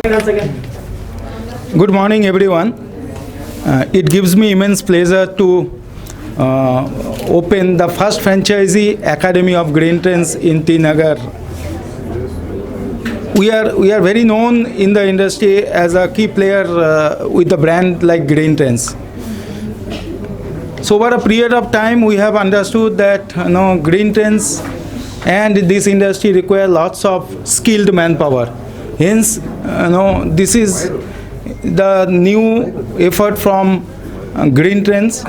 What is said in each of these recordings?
Good morning, everyone. It gives me immense pleasure to open the first franchisee academy of Green Trends in T Nagar. We are very known in the industry as a key player with a brand like Green Trends. So over a period of time, we have understood that Green Trends and this industry require lots of skilled manpower. Hence, this is the new effort from Green Trends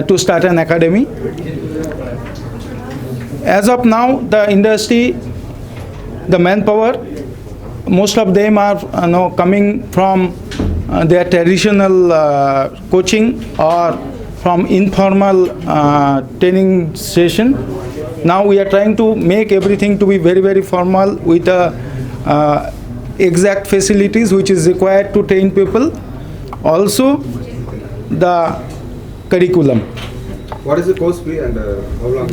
to start an academy. As of now, the industry, the manpower, most of them are coming from their traditional coaching or from informal training session. Now we are trying to make everything to be very, very formal with exact facilities which is required to train people. Also, the curriculum. What is the course fee and how long?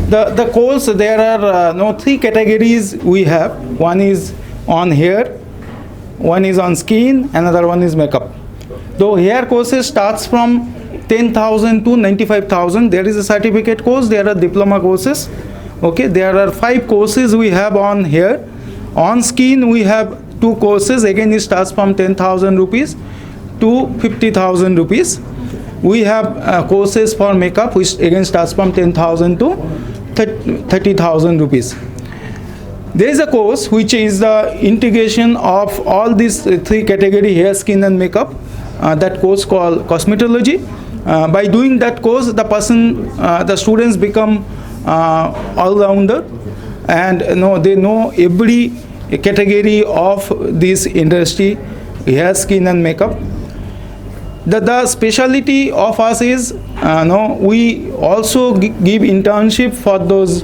The course, there are three categories we have. One is on hair, one is on skin, another one is makeup. Though hair courses starts from 10,000 to 95,000. There is a certificate course, there are diploma courses. Okay, there are 5 courses we have on hair. On skin we have 2 courses, again it starts from 10,000 rupees to 50,000 rupees. We have courses for makeup which again starts from 10,000 to 30,000 rupees. There is a course which is the integration of all these 3 category, hair, skin and makeup. That course called cosmetology. By doing that course, the students become all-rounder, and they know every category of this industry, hair, skin and makeup. The speciality of us is we also give internship for those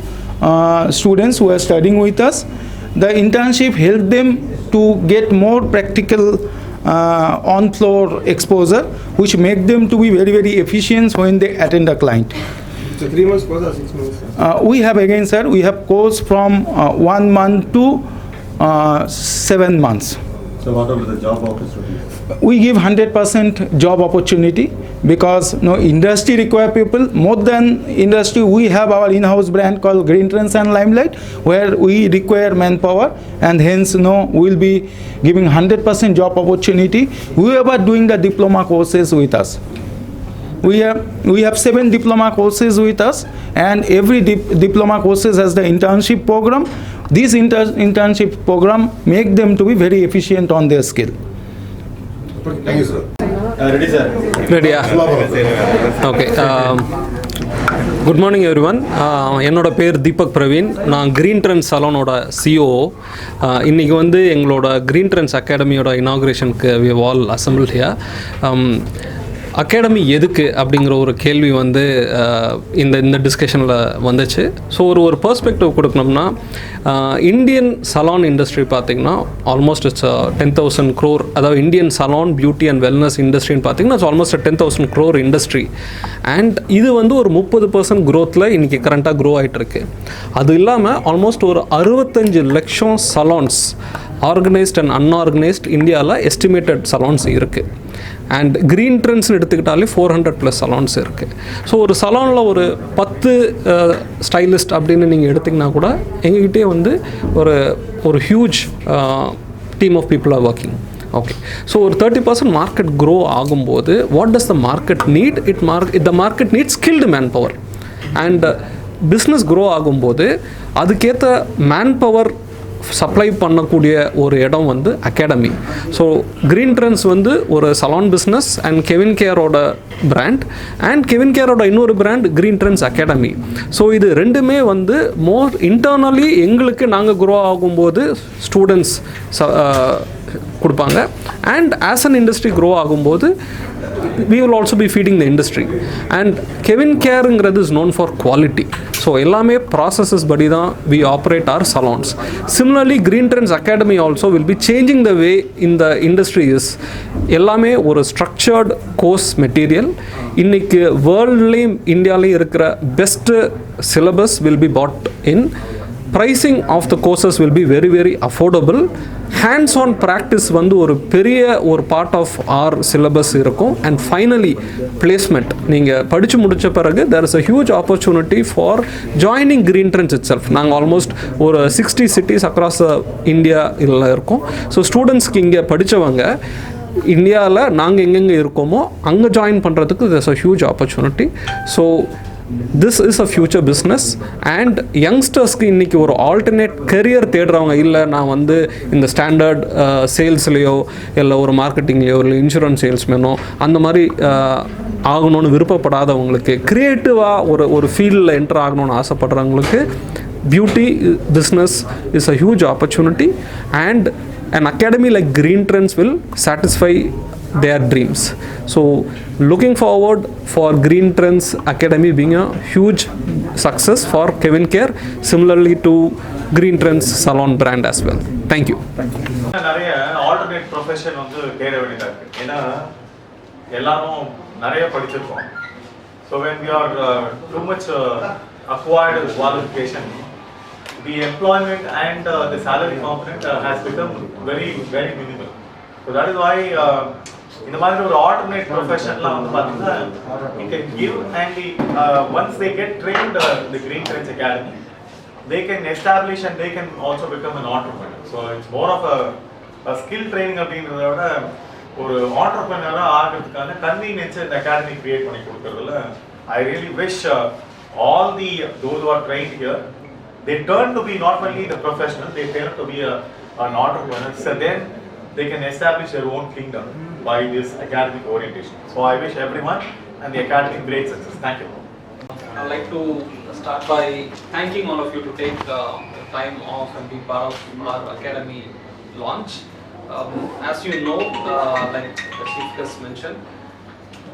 students who are studying with us. The internship helps them to get more practical on-floor exposure, which make them to be very, very efficient when they attend a client. So 3 months course or 6 months? We have again, sir, we have course from 1 month to 7 months. So what about the job opportunities? We give 100% job opportunity because industry require people. More than industry, we have our in-house brand called Green Trends and Limelight, where we require manpower, and hence we'll be giving 100% job opportunity. Whoever doing the diploma courses with us. We have 7 diploma courses with us, and every diploma courses has the internship program. This internship program make them to be very efficient on their skill. Thank you, sir. Ready, sir? Ready, okay. Good morning, everyone. என்னோட பேர் தீபக் பிரவீன். நான் green trends சலூனோட CO. இன்றைக்கி வந்து எங்களோட Green Trends அகாடமியோட இனாகுரேஷனுக்கு we have all assembled here. அகாடமி எதுக்கு அப்படிங்கிற ஒரு கேள்வி வந்து இந்த டிஸ்கஷனில் வந்துச்சு. ஸோ ஒரு பெர்ஸ்பெக்டிவ் கொடுக்கணும்னா, இந்தியன் சலான் இண்டஸ்ட்ரி பார்த்திங்கன்னா ஆல்மோஸ்ட் இட்ஸ் 10,000 crore. அதாவது Indian salon beauty and wellness இண்டஸ்ட்ரின்னு பார்த்திங்கன்னா it's almost 10,000 crore industry. And இது வந்து ஒரு 30% க்ரோத்தில் இன்றைக்கி கரண்ட்டாக க்ரோ ஆகிட்டுருக்கு. அது இல்லாமல் ஆல்மோஸ்ட் ஒரு 65 லட்சம் சலான்ஸ், ஆர்கனைஸ்ட் அண்ட் அன்ஆர்கனைஸ்ட், இந்தியாவில் எஸ்டிமேட்டட் சலான்ஸ் இருக்குது. அண்ட் க்ரீன் ட்ரெண்ட்ஸ்னு எடுத்துக்கிட்டாலே 400+ சலான்ஸ் இருக்குது. ஸோ ஒரு சலானில் ஒரு 10 ஸ்டைலிஸ்ட் அப்படின்னு நீங்கள் எடுத்திங்கன்னா கூட எங்ககிட்டே வந்து ஒரு huge team of people are working. Okay, so ஒரு 30% மார்க்கெட் க்ரோ ஆகும்போது what does the market need? The market need skilled manpower. And business grow ஆகும்போது அதுக்கேற்ற மேன் பவர் சப்ளை பண்ணக்கூடிய ஒரு இடம் வந்து அகாடமி. ஸோ க்ரீன் ட்ரெண்ட்ஸ் வந்து ஒரு சலான் பிஸ்னஸ் அண்ட் கெவின் கேரோட பிராண்ட், அண்ட் கெவின் கேரோட இன்னொரு பிராண்ட் க்ரீன் ட்ரெண்ட்ஸ் அகாடமி. ஸோ இது ரெண்டுமே வந்து மோர் இன்டர்னலி எங்களுக்கு நாங்கள் க்ரோ ஆகும்போது ஸ்டூடெண்ட்ஸ் கொடுப்பாங்க, and as an industry grow ஆகும்போது we will also be feeding the industry. And Kevin Care is known for quality. So ellame processes badi da we operate our salons. Similarly, Green Trends Academy also will be changing the way in the industry is ellame ஒரு structured course material. இன்னைக்கு வேர்ல்ட்லேயும் இந்தியாவிலையும் இருக்கிற best syllabus will be bought in pricing of the courses will be very very affordable. Hands on practice வந்து ஒரு பெரிய ஒரு part of R syllabus இருக்கும். And finally placement நீங்கள் படித்து முடித்த பிறகு there is a huge opportunity for joining Green Trends itself. நாங்கள் ஆல்மோஸ்ட் ஒரு 60 cities across இந்தியா இதில் இருக்கோம். ஸோ ஸ்டூடெண்ட்ஸ்க்கு இங்கே படித்தவங்க இந்தியாவில் நாங்கள் எங்கெங்கே இருக்கோமோ அங்கே ஜாயின் பண்ணுறதுக்கு there's a huge opportunity. So this is a future business and யங்ஸ்டர்ஸ்க்கு இன்றைக்கி ஒரு ஆல்டர்னேட் கரியர் தேடுறவங்க, இல்லை நான் வந்து இந்த ஸ்டாண்டர்ட் சேல்ஸ்லேயோ இல்லை ஒரு மார்க்கெட்டிங்லேயோ இல்லை இன்சூரன்ஸ் சேல்ஸ்மேனோ அந்த மாதிரி ஆகணும்னு விருப்பப்படாதவங்களுக்கு, க்ரியேட்டிவாக ஒரு ஃபீல்டில் என்டர் ஆகணும்னு ஆசைப்படுறவங்களுக்கு beauty business is a huge opportunity and an academy like Green Trends will satisfy their dreams. So looking forward for Green Trends Academy being a huge success for Kevin Care, similarly to Green Trends Salon brand as well. Thank you. நிறைய alternate profession வந்து தேட வேண்டியதாக இருக்குது. ஏன்னா எல்லாரும் நிறைய படிச்சிருக்கோம். So when we are too much acquired qualification, the employment and the salary component has become very very minimal. So that is why இந்த மாதிரி ஒரு ஆல்டர்னேட் ப்ரொஃபஷன்லாம் வந்து பார்த்தீங்கன்னா you can give and once they get trained the Green Trends Academy, they can establish and they can also become an entrepreneur. So it's more of a skill training அப்படின்றத விட ஒரு ஆண்டர்பிரினராக ஆகிறதுக்கான convenience இந்த academy create பண்ணி கொடுக்கறதுல I really wish all those who are trained here, they turn to be not only the professional, they turn to be an entrepreneur. So then they can establish their own kingdom by this academic orientation. So I wish everyone and the academy great success. Thank you. I'd like to start by thanking all of you to take time off and be part of our academy launch. As you know, like the Chief Guest mentioned,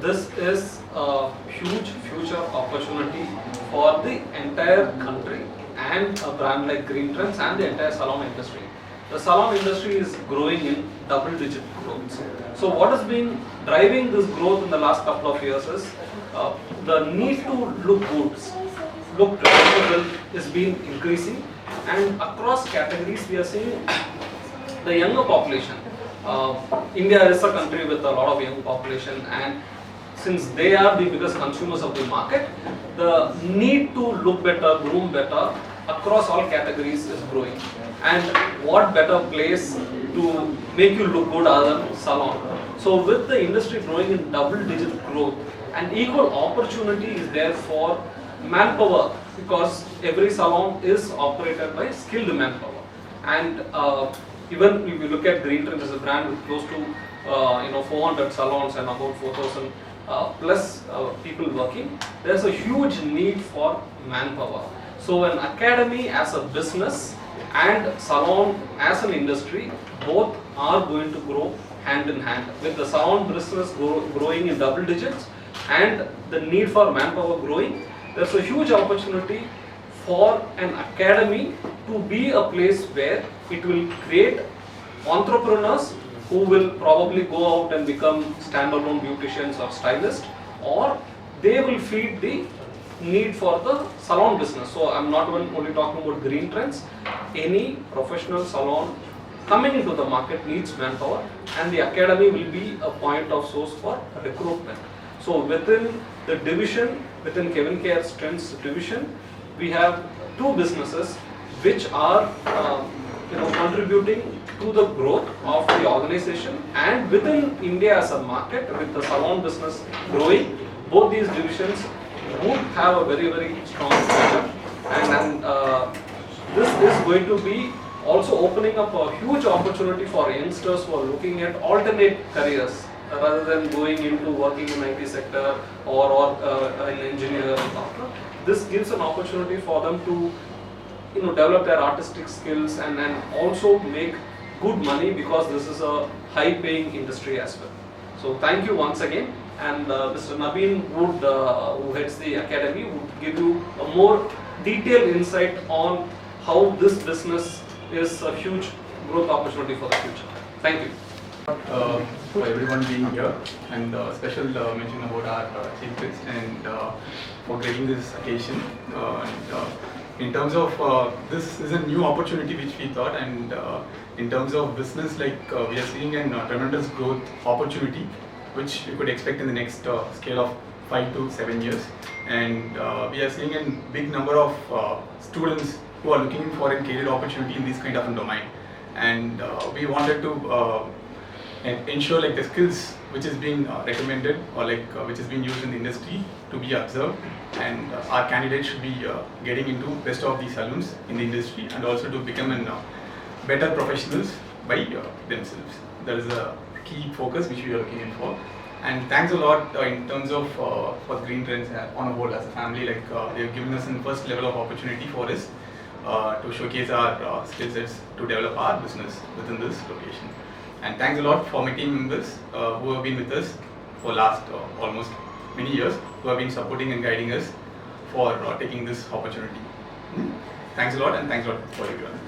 this is a huge future opportunity for the entire country and a brand like Green Trends and the entire salon industry. The salon industry is growing in double-digit growth. So what has been driving this growth in the last couple of years is the need to look good, look presentable is been increasing, and across categories we are seeing the younger population. India is a country with a lot of young population, and since they are the biggest consumers of the market, the need to look better, groom better across all categories is growing. And what better place to make you look good other than salon? So with the industry growing in double-digit growth, an equal opportunity is there for manpower, because every salon is operated by skilled manpower. And even if you look at Green Trends as a brand with close to 400 salons and about 4,000 plus people working, there's a huge need for manpower. So an academy as a business and salon as an industry, both are going to grow hand in hand. With the salon business growing in double digits and the need for manpower growing, there's a huge opportunity for an academy to be a place where it will create entrepreneurs who will probably go out and become standalone beauticians or stylists, or they will feed the need for the salon business. So I'm not only talking about Green Trends. Any professional salon coming into the market needs manpower, and the academy will be a point of source for recruitment. So within the division, within Kevin Care Trends division, we have two businesses which are contributing to the growth of the organization, and within India as a market, with the salon business growing, both these divisions would have a very very strong future. And this is going to be also opening up a huge opportunity for youngsters who are looking at alternate careers rather than going into working in IT sector or an engineer or doctor. This gives an opportunity for them to develop their artistic skills and also make good money, because this is a high paying industry as well. So thank you once again, and Mr. Nabeen Wood, who heads the academy, would give you a more detailed insight on how this business is a huge growth opportunity for the future. Thank you. For everyone being here, and special mention about our chief guest and for getting this occasion. And in terms of this is a new opportunity which we thought, and in terms of business, like we are seeing a tremendous growth opportunity which we could expect in the next scale of 5 to 7 years, and we are seeing a big number of students who are looking for a career opportunity in this kind of a domain, and we wanted to ensure like the skills which is being recommended or like which is being used in the industry to be observed, and our candidates should be getting into best of the salons in the industry and also to become an better professionals by themselves. That is a key focus which we are looking in for. And thanks a lot in terms of for Green Trends on a whole as a family, like they have given us a first level of opportunity for us to showcase our skill sets to develop our business within this location. And thanks a lot for my team members who have been with us for last almost many years, who have been supporting and guiding us for taking this opportunity. Thanks a lot, and thanks a lot for everyone.